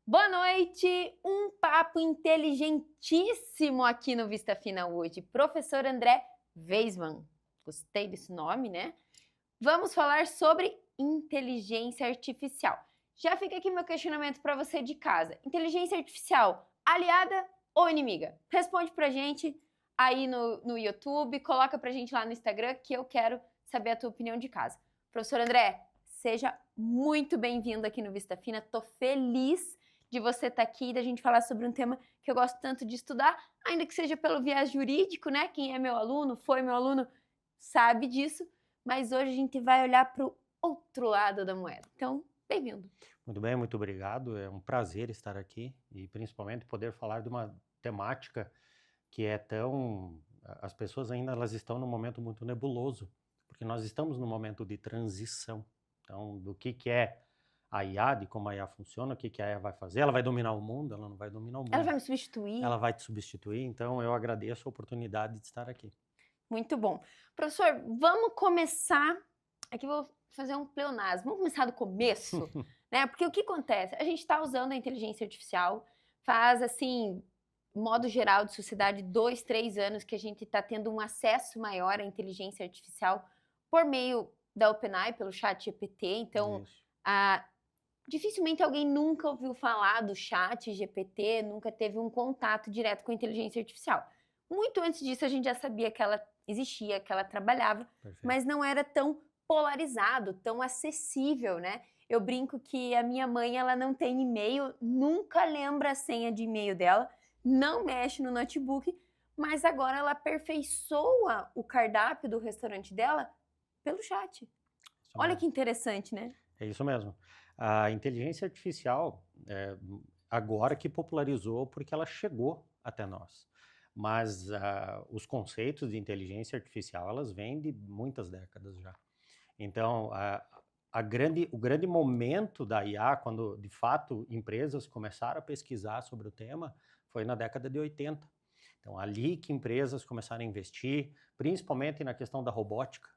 Boa noite! Um papo inteligentíssimo aqui no Vista Fina hoje. Professor André Weismann. Gostei desse nome, né? Vamos falar sobre inteligência artificial. Já fica aqui meu questionamento para você de casa. Inteligência artificial, aliada ou inimiga? Responde pra gente aí no YouTube, coloca pra gente lá no Instagram que eu quero saber a tua opinião de casa. Professor André, seja muito bem-vindo aqui no Vista Fina. Tô feliz de você estar aqui e da gente falar sobre um tema que eu gosto tanto de estudar, ainda que seja pelo viés jurídico, né? Quem é meu aluno, foi meu aluno, sabe disso, mas hoje a gente vai olhar para o outro lado da moeda. Então, bem-vindo. Muito bem, muito obrigado. É um prazer estar aqui e principalmente poder falar de uma temática que é tão... As pessoas ainda elas estão num momento muito nebuloso, porque nós estamos num momento de transição. Então, do que é a IA, de como a IA funciona, o que a IA vai fazer. Ela vai dominar o mundo? Ela não vai dominar o mundo. Ela vai me substituir? Ela vai te substituir, então eu agradeço a oportunidade de estar aqui. Muito bom. Professor, vamos começar... Aqui eu vou fazer um pleonasmo. Vamos começar do começo, né? Porque o que acontece? A gente está usando a inteligência artificial faz, assim, modo geral de sociedade, 2, 3 anos que a gente está tendo um acesso maior à inteligência artificial por meio da OpenAI, pelo chat GPT. Então, dificilmente alguém nunca ouviu falar do chat GPT, nunca teve um contato direto com a inteligência artificial. Muito antes disso, a gente já sabia que ela existia, que ela trabalhava, Perfeito. mas não era tão polarizado, tão acessível, né? Eu brinco que a minha mãe, ela não tem e-mail, nunca lembra a senha de e-mail dela, não mexe no notebook, mas agora ela aperfeiçoa o cardápio do restaurante dela pelo chat. Olha que interessante, né? É isso mesmo. A inteligência artificial, agora que popularizou porque ela chegou até nós. Mas os conceitos de inteligência artificial, elas vêm de muitas décadas já. Então, o grande momento da IA, quando de fato empresas começaram a pesquisar sobre o tema, foi na década de 80. Então, ali que empresas começaram a investir, principalmente na questão da robótica.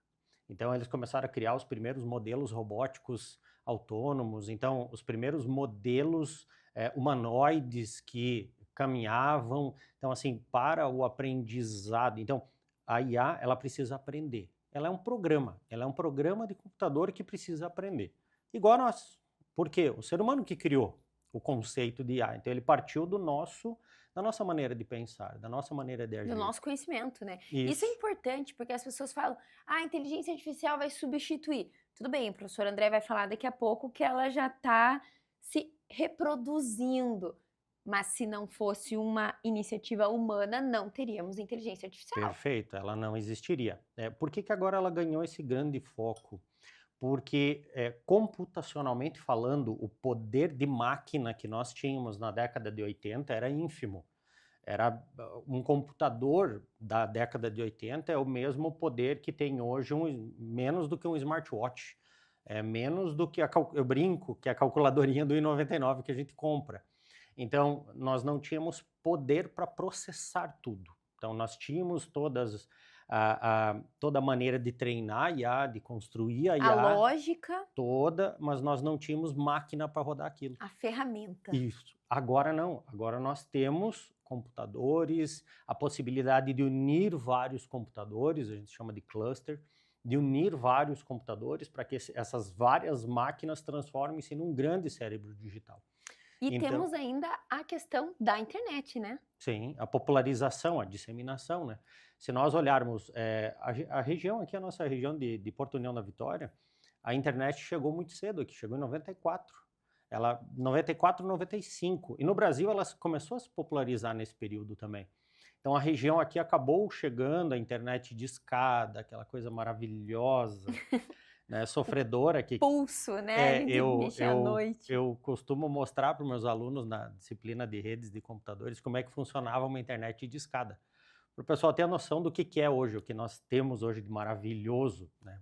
Então, eles começaram a criar os primeiros modelos robóticos autônomos, então, os primeiros modelos humanoides que caminhavam, então, assim, para o aprendizado. Então, a IA, ela precisa aprender. Ela é um programa de computador que precisa aprender. Igual a nós. Por quê? O ser humano que criou o conceito de IA. Então, ele partiu da nossa maneira de pensar, da nossa maneira de agir. Do nosso conhecimento, né? Isso é importante, porque as pessoas falam, a inteligência artificial vai substituir. Tudo bem, o professor André vai falar daqui a pouco que ela já está se reproduzindo. Mas se não fosse uma iniciativa humana, não teríamos inteligência artificial. Perfeito, ela não existiria. Por que agora ela ganhou esse grande foco? Porque, computacionalmente falando, o poder de máquina que nós tínhamos na década de 80 era ínfimo. Era um computador da década de 80 é o mesmo poder que tem hoje, menos do que um smartwatch. É menos do que eu brinco, que é a calculadorinha do I99 que a gente compra. Então, nós não tínhamos poder para processar tudo. Então, nós tínhamos toda a maneira de treinar a IA, de construir a IA. A lógica. Toda, mas nós não tínhamos máquina para rodar aquilo. A ferramenta. Isso. Agora não. Agora nós temos computadores, a possibilidade de unir vários computadores, a gente chama de cluster, de unir vários computadores para que essas várias máquinas transformem-se num grande cérebro digital. E então, temos ainda a questão da internet, né? Sim, a popularização, a disseminação, né? Se nós olharmos a região aqui, a nossa região de Porto União da Vitória, a internet chegou muito cedo aqui, chegou em 94. 94, 95. E no Brasil ela começou a se popularizar nesse período também. Então a região aqui acabou chegando a internet de escada, aquela coisa maravilhosa, né, sofredora. Pulso, né? Eu costumo mostrar para os meus alunos na disciplina de redes de computadores como é que funcionava uma internet de escada. Para o pessoal ter a noção do que é hoje, o que nós temos hoje de maravilhoso, né?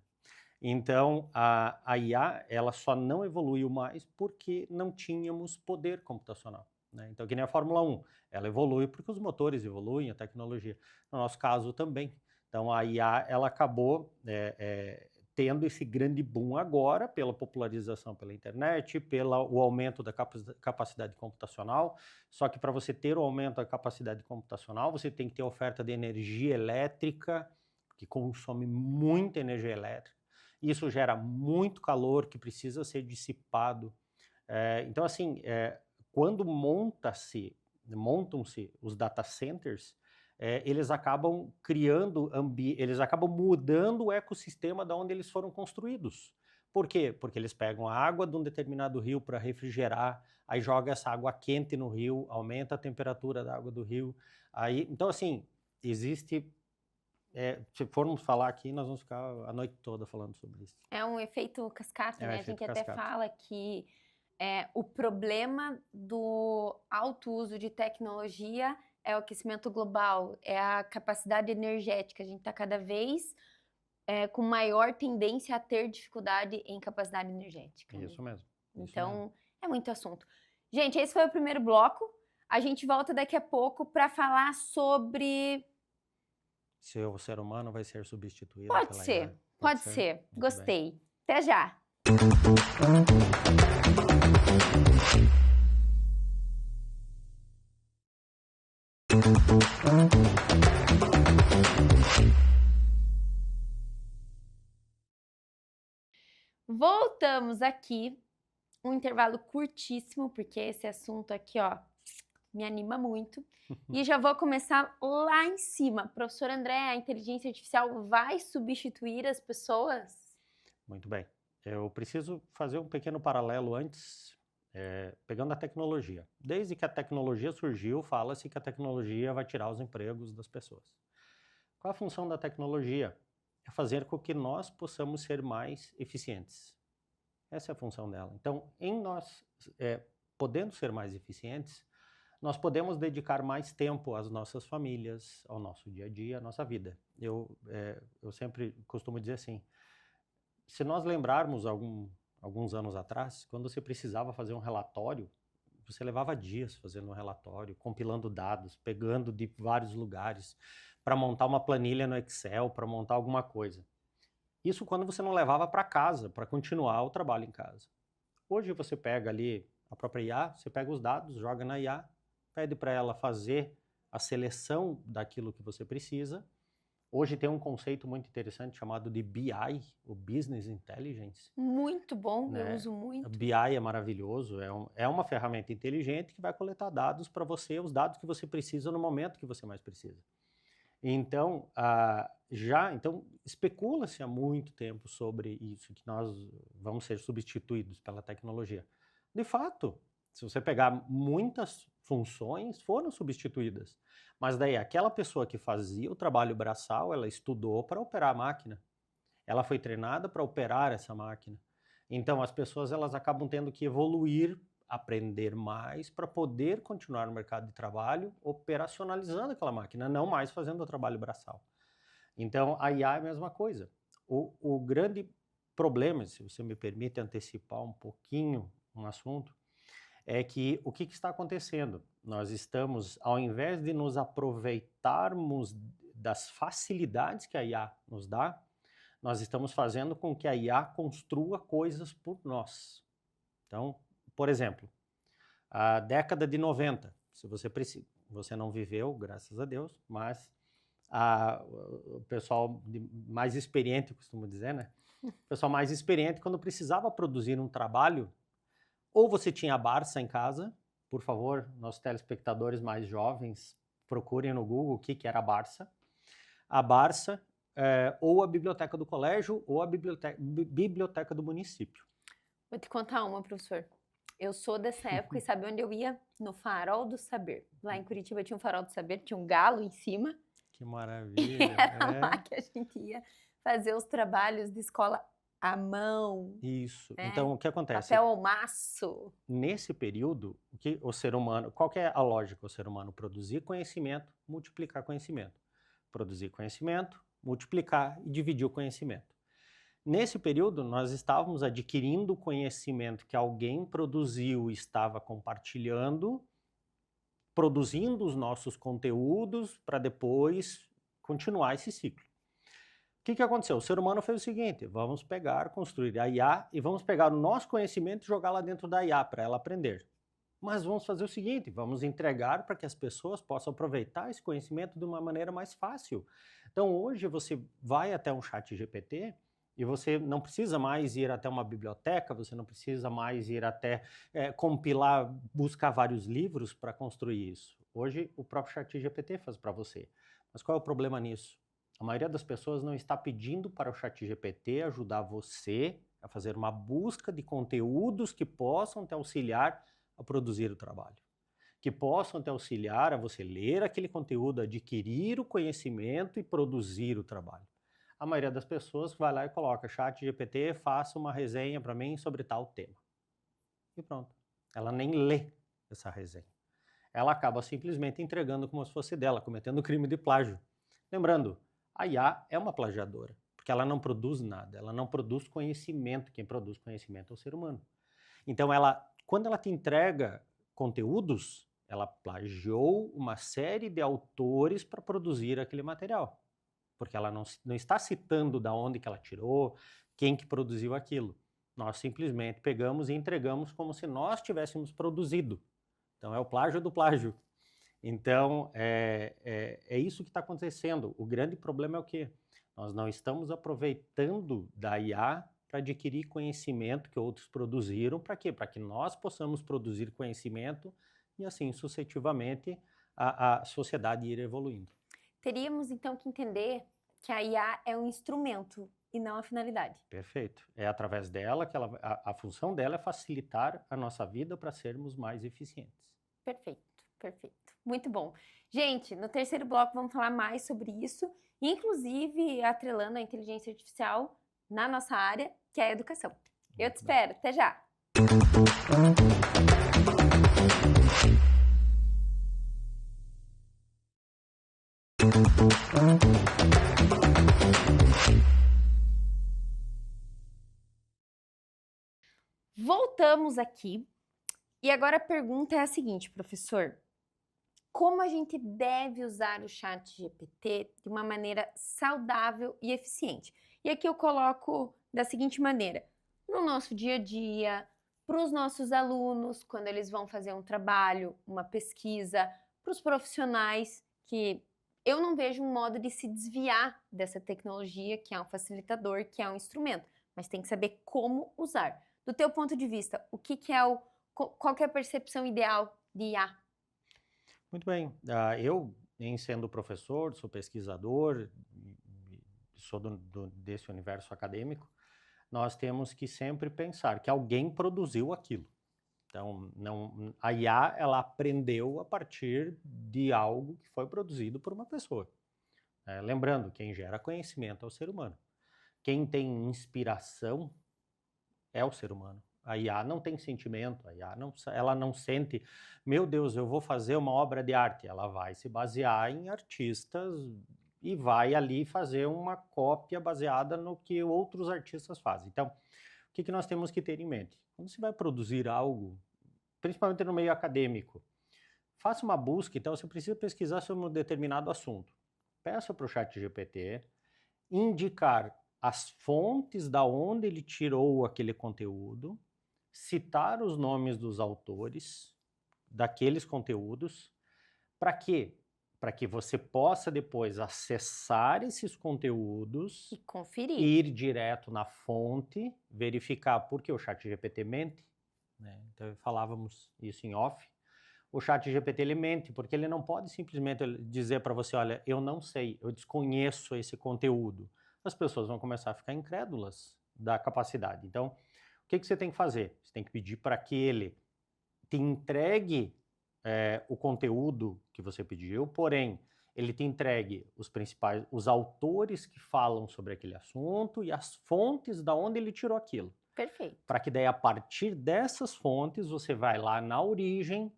Então, a IA, ela só não evoluiu mais porque não tínhamos poder computacional. né? Então, que nem a Fórmula 1, ela evolui porque os motores evoluem, a tecnologia. No nosso caso também. Então, a IA, ela acabou tendo esse grande boom agora pela popularização pela internet, pelo aumento da capacidade computacional. Só que para você ter o aumento da capacidade computacional, você tem que ter oferta de energia elétrica, que consome muita energia elétrica. Isso gera muito calor que precisa ser dissipado. Então, assim, quando montam-se os data centers, eles acabam eles acabam mudando o ecossistema de onde eles foram construídos. Por quê? Porque eles pegam a água de um determinado rio para refrigerar, aí joga essa água quente no rio, aumenta a temperatura da água do rio. Então, assim, existe... se formos falar aqui, nós vamos ficar a noite toda falando sobre isso. É um efeito cascata, né? A gente até cascata. fala que o problema do alto uso de tecnologia é o aquecimento global, é a capacidade energética. A gente está cada vez com maior tendência a ter dificuldade em capacidade energética. Isso mesmo. Então, é muito assunto. Gente, esse foi o primeiro bloco. A gente volta daqui a pouco para falar sobre... Se o ser humano vai ser substituído Pode pela ser, IA. pode ser. Muito Gostei. bem. Até já. Voltamos aqui, um intervalo curtíssimo, porque esse assunto aqui, ó, me anima muito. E já vou começar lá em cima. Professor André, a inteligência artificial vai substituir as pessoas? Muito bem. Eu preciso fazer um pequeno paralelo antes, pegando a tecnologia. Desde que a tecnologia surgiu, fala-se que a tecnologia vai tirar os empregos das pessoas. Qual a função da tecnologia? É fazer com que nós possamos ser mais eficientes. Essa é a função dela. Então, em nós podendo ser mais eficientes, nós podemos dedicar mais tempo às nossas famílias, ao nosso dia a dia, à nossa vida. Eu sempre costumo dizer assim, se nós lembrarmos alguns anos atrás, quando você precisava fazer um relatório, você levava dias fazendo um relatório, compilando dados, pegando de vários lugares, para montar uma planilha no Excel, para montar alguma coisa. Isso quando você não levava para casa, para continuar o trabalho em casa. Hoje você pega ali a própria IA, você pega os dados, joga na IA, pede para ela fazer a seleção daquilo que você precisa. Hoje tem um conceito muito interessante chamado de BI, o Business Intelligence. Muito bom, né? Eu uso muito. BI é maravilhoso, é uma ferramenta inteligente que vai coletar dados para você, os dados que você precisa no momento que você mais precisa. Então, então especula-se há muito tempo sobre isso, que nós vamos ser substituídos pela tecnologia. De fato, se você pegar muitas funções, foram substituídas. Mas daí, aquela pessoa que fazia o trabalho braçal, ela estudou para operar a máquina. Ela foi treinada para operar essa máquina. Então, as pessoas elas acabam tendo que evoluir, aprender mais para poder continuar no mercado de trabalho operacionalizando aquela máquina, não mais fazendo o trabalho braçal. Então, a IA é a mesma coisa. O grande problema, se você me permite antecipar um pouquinho um assunto, é que o que está acontecendo? Nós estamos, ao invés de nos aproveitarmos das facilidades que a IA nos dá, nós estamos fazendo com que a IA construa coisas por nós. Então, por exemplo, a década de 90, se você não viveu, graças a Deus, mas o pessoal mais experiente, eu costumo dizer, né? O pessoal mais experiente, quando precisava produzir um trabalho, ou você tinha a Barça em casa, por favor, nossos telespectadores mais jovens, procurem no Google o que era a Barça. A Barça, ou a biblioteca do colégio, ou a biblioteca do município. Vou te contar uma, professor. Eu sou dessa época e sabe onde eu ia? No Farol do Saber. Lá em Curitiba tinha um Farol do Saber, tinha um galo em cima. Que maravilha! Era lá que a gente ia fazer os trabalhos de escola à mão. Isso. Então, o que acontece? Papel ao maço. Nesse período, o ser humano, qual que é a lógica? O ser humano produzir conhecimento, multiplicar conhecimento. Produzir conhecimento, multiplicar e dividir o conhecimento. Nesse período, nós estávamos adquirindo conhecimento que alguém produziu e estava compartilhando, produzindo os nossos conteúdos para depois continuar esse ciclo. O que aconteceu? O ser humano fez o seguinte, vamos pegar, construir a IA e vamos pegar o nosso conhecimento e jogar lá dentro da IA para ela aprender. Mas vamos fazer o seguinte, vamos entregar para que as pessoas possam aproveitar esse conhecimento de uma maneira mais fácil. Então hoje você vai até um chat GPT e você não precisa mais ir até uma biblioteca, você não precisa mais ir até compilar, buscar vários livros para construir isso. Hoje o próprio chat GPT faz para você. Mas qual é o problema nisso? A maioria das pessoas não está pedindo para o chat GPT ajudar você a fazer uma busca de conteúdos que possam te auxiliar a produzir o trabalho, que possam te auxiliar a você ler aquele conteúdo, adquirir o conhecimento e produzir o trabalho. A maioria das pessoas vai lá e coloca, chat GPT, faça uma resenha para mim sobre tal tema. E pronto. Ela nem lê essa resenha. Ela acaba simplesmente entregando como se fosse dela, cometendo crime de plágio. Lembrando, a IA é uma plagiadora, porque ela não produz nada, ela não produz conhecimento, quem produz conhecimento é o ser humano. Então, quando ela te entrega conteúdos, ela plagiou uma série de autores para produzir aquele material, porque ela não está citando da onde que ela tirou, quem que produziu aquilo. Nós simplesmente pegamos e entregamos como se nós tivéssemos produzido. Então, é o plágio do plágio. Então, é isso que está acontecendo. O grande problema é o quê? Nós não estamos aproveitando da IA para adquirir conhecimento que outros produziram. Para quê? Para que nós possamos produzir conhecimento e, assim, sucessivamente, a sociedade ir evoluindo. Teríamos, então, que entender que a IA é um instrumento e não a finalidade. Perfeito. É através dela que a função dela é facilitar a nossa vida para sermos mais eficientes. Perfeito, perfeito. Muito bom. Gente, no terceiro bloco vamos falar mais sobre isso, inclusive atrelando a inteligência artificial na nossa área, que é a educação. Eu te espero. Até já! Voltamos aqui. E agora a pergunta é a seguinte, professor. Como a gente deve usar o chat GPT de uma maneira saudável e eficiente? E aqui eu coloco da seguinte maneira. No nosso dia a dia, para os nossos alunos, quando eles vão fazer um trabalho, uma pesquisa, para os profissionais, que eu não vejo um modo de se desviar dessa tecnologia, que é um facilitador, que é um instrumento, mas tem que saber como usar. Do teu ponto de vista, qual que é a percepção ideal de IA? Muito bem. Eu, em sendo professor, sou pesquisador, sou desse universo acadêmico, nós temos que sempre pensar que alguém produziu aquilo. Então, a IA, ela aprendeu a partir de algo que foi produzido por uma pessoa. Lembrando, quem gera conhecimento é o ser humano. Quem tem inspiração é o ser humano. A IA não tem sentimento, ela não sente, meu Deus, eu vou fazer uma obra de arte. Ela vai se basear em artistas e vai ali fazer uma cópia baseada no que outros artistas fazem. Então, o que nós temos que ter em mente? Quando você vai produzir algo, principalmente no meio acadêmico, faça uma busca. Então, você precisa pesquisar sobre um determinado assunto. Peça para o chat GPT indicar as fontes da onde ele tirou aquele conteúdo, citar os nomes dos autores daqueles conteúdos. Para quê? Para que você possa depois acessar esses conteúdos e conferir, ir direto na fonte, verificar porque o chat GPT mente, né? Então falávamos isso em off. O chat GPT ele mente porque ele não pode simplesmente dizer para você, olha, eu não sei, eu desconheço esse conteúdo. As pessoas vão começar a ficar incrédulas da capacidade. Então, o que você tem que fazer? Você tem que pedir para que ele te entregue o conteúdo que você pediu, porém, ele te entregue os autores que falam sobre aquele assunto e as fontes da onde ele tirou aquilo. Perfeito. Para que daí, a partir dessas fontes, você vai lá na origem,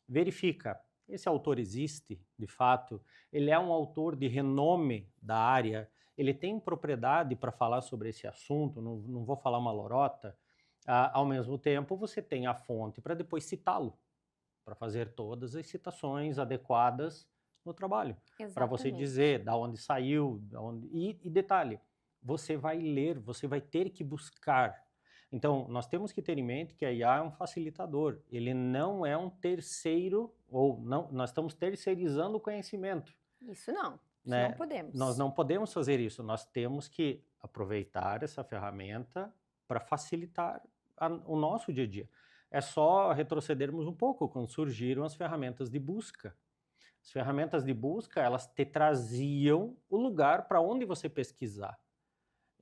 verifica, esse autor existe, de fato, ele é um autor de renome da área, ele tem propriedade para falar sobre esse assunto, não vou falar uma lorota. Ao mesmo tempo, você tem a fonte para depois citá-lo. para fazer todas as citações adequadas no trabalho. Para você Exatamente. dizer da onde saiu, e detalhe, você vai ler, você vai ter que buscar. Então, nós temos que ter em mente que a IA é um facilitador, ele não é um terceiro, ou não, nós estamos terceirizando o conhecimento, Isso não né? podemos. Nós não podemos fazer isso, nós temos que aproveitar essa ferramenta para facilitar o nosso dia a dia. É só retrocedermos um pouco quando surgiram as ferramentas de busca. As ferramentas de busca, elas te traziam o lugar para onde você pesquisar.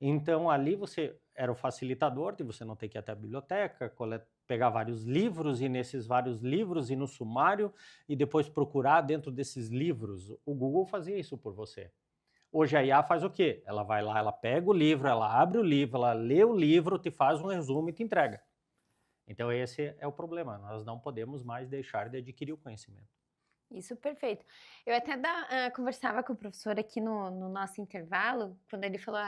Então, ali você era o facilitador de você não ter que ir até a biblioteca, pegar vários livros e nesses vários livros ir no sumário e depois procurar dentro desses livros. O Google fazia isso por você. Hoje a IA faz o quê? Ela vai lá, ela pega o livro, ela abre o livro, ela lê o livro, te faz um resumo e te entrega. Então esse é o problema, nós não podemos mais deixar de adquirir o conhecimento. Isso, perfeito. Eu até conversava com o professor aqui no nosso intervalo, quando ele falou,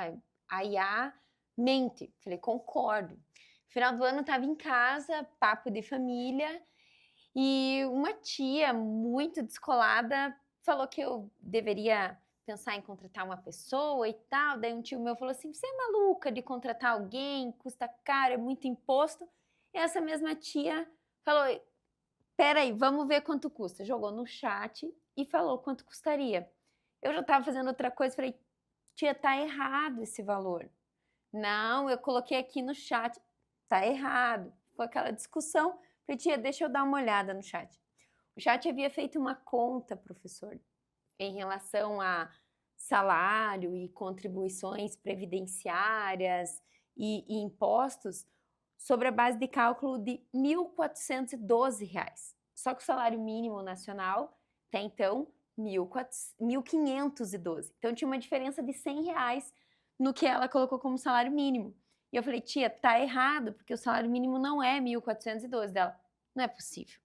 a IA mente. Falei, concordo. Final do ano estava em casa, papo de família, e uma tia muito descolada falou que eu deveria pensar em contratar uma pessoa e tal. Daí um tio meu falou assim, você é maluca de contratar alguém, custa caro, é muito imposto. E essa mesma tia falou, peraí, vamos ver quanto custa. Jogou no chat e falou quanto custaria. Eu já estava fazendo outra coisa, falei, tia, tá errado esse valor. Não, eu coloquei aqui no chat, tá errado. Foi aquela discussão. Falei, tia, deixa eu dar uma olhada no chat. O chat havia feito uma conta, professor, em relação a salário e contribuições previdenciárias e impostos, sobre a base de cálculo de R$ 1.412. Só que o salário mínimo nacional, até então, R$ 1.512. Então tinha uma diferença de R$ 100 no que ela colocou como salário mínimo. E eu falei, tia, tá errado, porque o salário mínimo não é 1.412 dela. Não é possível.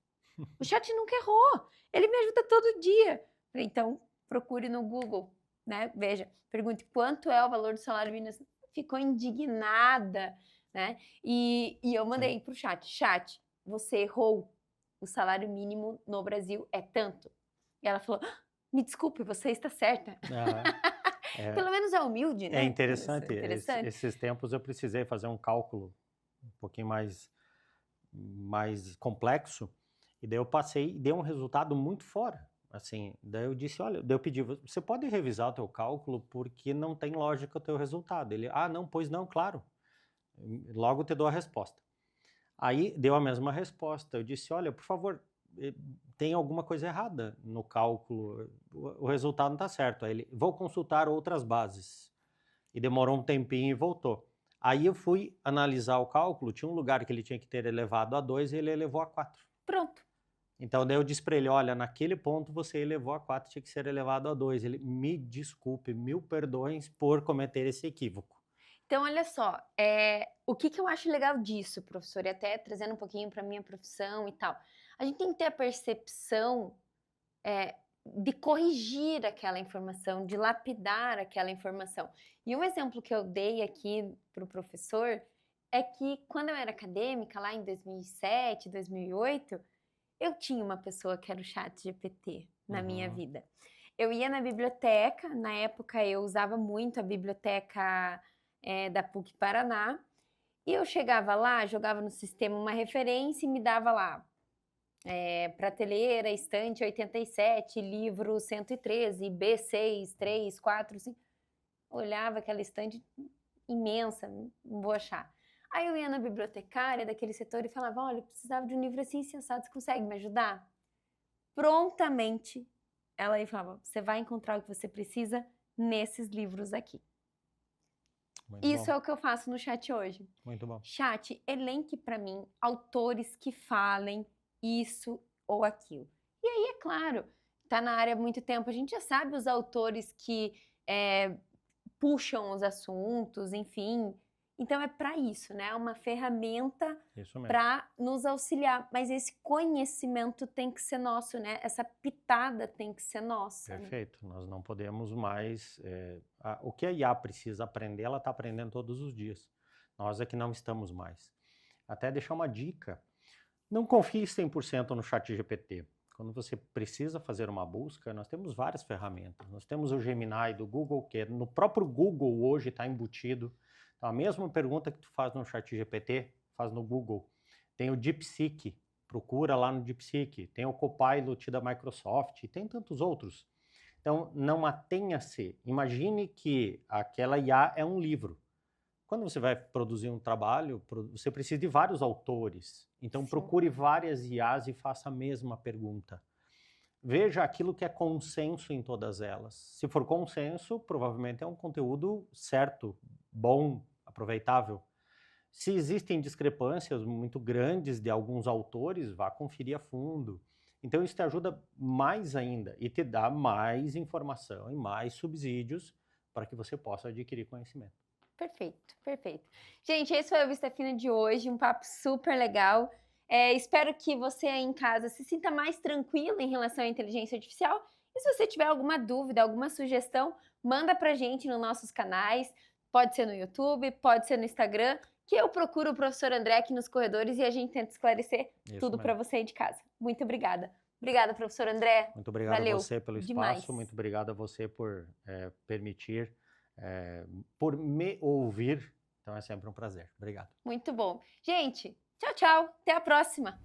O chat nunca errou. Ele me ajuda todo dia. Eu falei, então, procure no Google, né? Veja, pergunte quanto é o valor do salário mínimo. Ficou indignada, né? E eu mandei para o chat, você errou, o salário mínimo no Brasil é tanto. E ela falou, me desculpe, você está certa. Pelo menos é humilde, né? É interessante. Interessante. Esses tempos eu precisei fazer um cálculo um pouquinho mais complexo, e daí eu passei e deu um resultado muito fora. Assim, daí eu disse, olha, daí eu pedi, você pode revisar o teu cálculo porque não tem lógica o teu resultado. Ele, não, pois não, claro. Logo te dou a resposta. Aí deu a mesma resposta. Eu disse, olha, por favor, tem alguma coisa errada no cálculo, o resultado não está certo. Aí ele, vou consultar outras bases. E demorou um tempinho e voltou. Aí eu fui analisar o cálculo, tinha um lugar que ele tinha que ter elevado a 2 e ele elevou a 4. Pronto. Então daí eu disse para ele, olha, naquele ponto você elevou a 4, tinha que ser elevado a 2. Ele, me desculpe, mil perdões por cometer esse equívoco. Então, olha só, o que eu acho legal disso, professor, e até trazendo um pouquinho para a minha profissão e tal, a gente tem que ter a percepção de corrigir aquela informação, de lapidar aquela informação. E um exemplo que eu dei aqui para o professor é que quando eu era acadêmica, lá em 2007, 2008, eu tinha uma pessoa que era o ChatGPT na minha vida. Eu ia na biblioteca, na época eu usava muito a biblioteca da PUC Paraná, e eu chegava lá, jogava no sistema uma referência e me dava lá prateleira, estante 87, livro 113, B6, 3, 4, 5. Olhava aquela estante imensa, não vou achar. Aí eu ia na bibliotecária daquele setor e falava, olha, eu precisava de um livro assim, sensado, você consegue me ajudar? Prontamente, ela aí falava, você vai encontrar o que você precisa nesses livros aqui. Muito Isso bom. é o que eu faço no chat hoje. Muito bom. Chat, elenque para mim autores que falem isso ou aquilo. E aí, é claro, tá na área há muito tempo, a gente já sabe os autores que puxam os assuntos, enfim. Então é para isso, né? É uma ferramenta para nos auxiliar. Mas esse conhecimento tem que ser nosso, né? Essa pitada tem que ser nossa. Perfeito. Né? Nós não podemos mais... o que a IA precisa aprender, ela está aprendendo todos os dias. Nós é que não estamos mais. Até deixar uma dica. Não confie 100% no ChatGPT. Quando você precisa fazer uma busca, nós temos várias ferramentas. Nós temos o Gemini do Google, que no próprio Google hoje está embutido. Então, a mesma pergunta que tu faz no ChatGPT, faz no Google. Tem o DeepSeek, procura lá no DeepSeek. Tem o Copilot da Microsoft, e tem tantos outros. Então, não atenha-se. Imagine que aquela IA é um livro. Quando você vai produzir um trabalho, você precisa de vários autores. Então, Sim. procure várias IAs e faça a mesma pergunta. Veja aquilo que é consenso em todas elas. Se for consenso, provavelmente é um conteúdo certo, bom, aproveitável. Se existem discrepâncias muito grandes de alguns autores, vá conferir a fundo. Então, isso te ajuda mais ainda e te dá mais informação e mais subsídios para que você possa adquirir conhecimento. Perfeito, perfeito. Gente, esse foi o Vista Fina de hoje, um papo super legal. Espero que você aí em casa se sinta mais tranquilo em relação à inteligência artificial. E se você tiver alguma dúvida, alguma sugestão, manda pra gente nos nossos canais. Pode ser no YouTube, pode ser no Instagram, que eu procuro o professor André aqui nos corredores e a gente tenta esclarecer tudo para você aí de casa. Muito obrigada. Obrigada, professor André. Muito obrigado Valeu a você pelo espaço, demais. muito obrigado a você por permitir, por me ouvir. Então é sempre um prazer. Obrigado. Muito bom. Gente, tchau, tchau. Até a próxima.